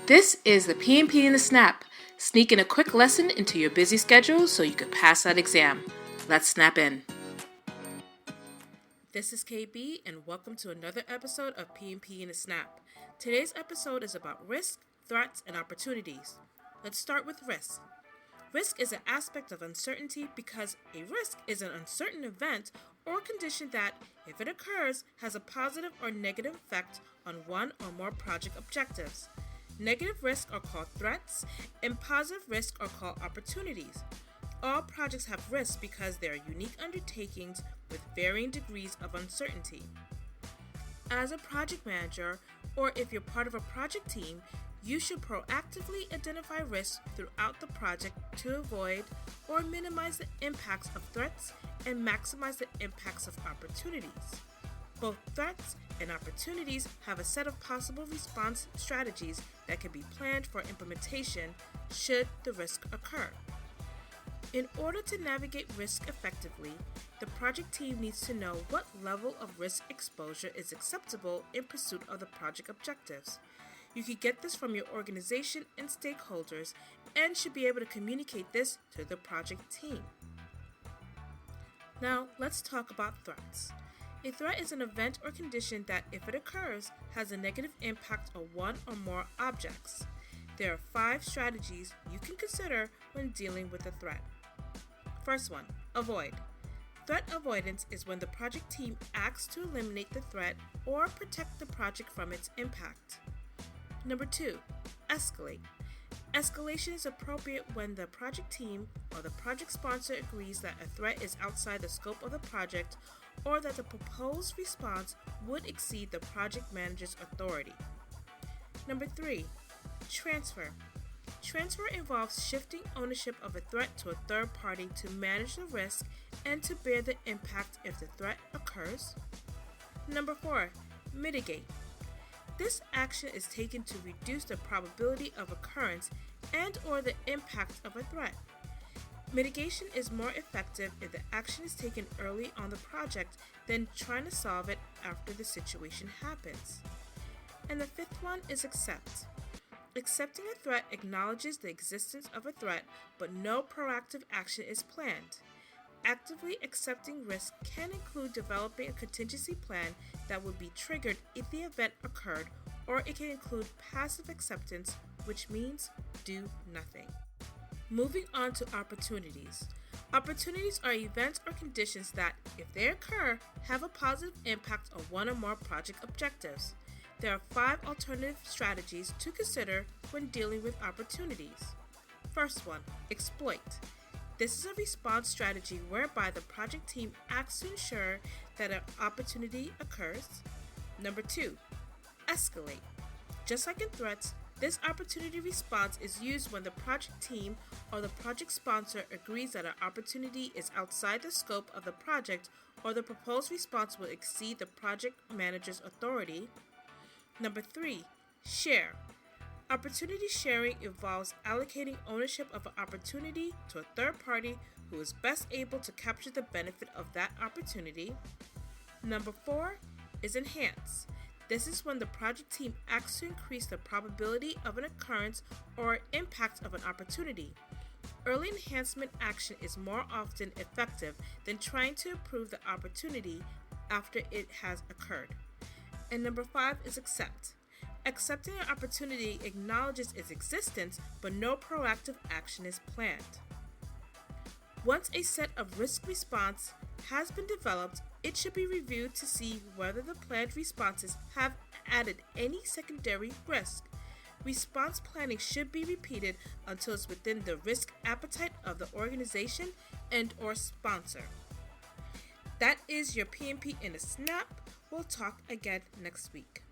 This is the PMP and the Snap. Sneak in a quick lesson into your busy schedule so you can pass that exam. Let's snap in. This is Kaye B, and welcome to another episode of PMP and the Snap. Today's episode is about risk, threats, and opportunities. Let's start with risk. Risk is an aspect of uncertainty because a risk is an uncertain event or condition that, if it occurs, has a positive or negative effect on one or more project objectives. Negative risks are called threats, and positive risks are called opportunities. All projects have risks because they are unique undertakings with varying degrees of uncertainty. As a project manager, or if you're part of a project team, you should proactively identify risks throughout the project to avoid or minimize the impacts of threats and maximize the impacts of opportunities. Both threats and opportunities have a set of possible response strategies that can be planned for implementation should the risk occur. In order to navigate risk effectively, the project team needs to know what level of risk exposure is acceptable in pursuit of the project objectives. You can get this from your organization and stakeholders and should be able to communicate this to the project team. Now, let's talk about threats. A threat is an event or condition that, if it occurs, has a negative impact on one or more objects. There are 5 strategies you can consider when dealing with a threat. First one, avoid. Threat avoidance is when the project team acts to eliminate the threat or protect the project from its impact. Number 2, escalate. Escalation is appropriate when the project team or the project sponsor agrees that a threat is outside the scope of the project or that the proposed response would exceed the project manager's authority. Number 3, transfer. Transfer involves shifting ownership of a threat to a third party to manage the risk and to bear the impact if the threat occurs. Number 4, mitigate. This action is taken to reduce the probability of occurrence and or the impact of a threat. Mitigation is more effective if the action is taken early on the project than trying to solve it after the situation happens. And the 5th one is accept. Accepting a threat acknowledges the existence of a threat, but no proactive action is planned. Actively accepting risk can include developing a contingency plan that would be triggered if the event occurred, or it can include passive acceptance, which means do nothing. Moving on to opportunities. Opportunities are events or conditions that, if they occur, have a positive impact on one or more project objectives. There are 5 alternative strategies to consider when dealing with opportunities. First one, exploit. This is a response strategy whereby the project team acts to ensure that an opportunity occurs. Number 2, escalate. Just like in threats, this opportunity response is used when the project team or the project sponsor agrees that an opportunity is outside the scope of the project or the proposed response will exceed the project manager's authority. Number 3, share. Opportunity sharing involves allocating ownership of an opportunity to a third party who is best able to capture the benefit of that opportunity. Number 4 is enhance. This is when the project team acts to increase the probability of an occurrence or impact of an opportunity. Early enhancement action is more often effective than trying to improve the opportunity after it has occurred. And number 5 is accept. Accepting an opportunity acknowledges its existence, but no proactive action is planned. Once a set of risk response has been developed, it should be reviewed to see whether the planned responses have added any secondary risk. Response planning should be repeated until it's within the risk appetite of the organization and or sponsor. That is your PMP in a snap. We'll talk again next week.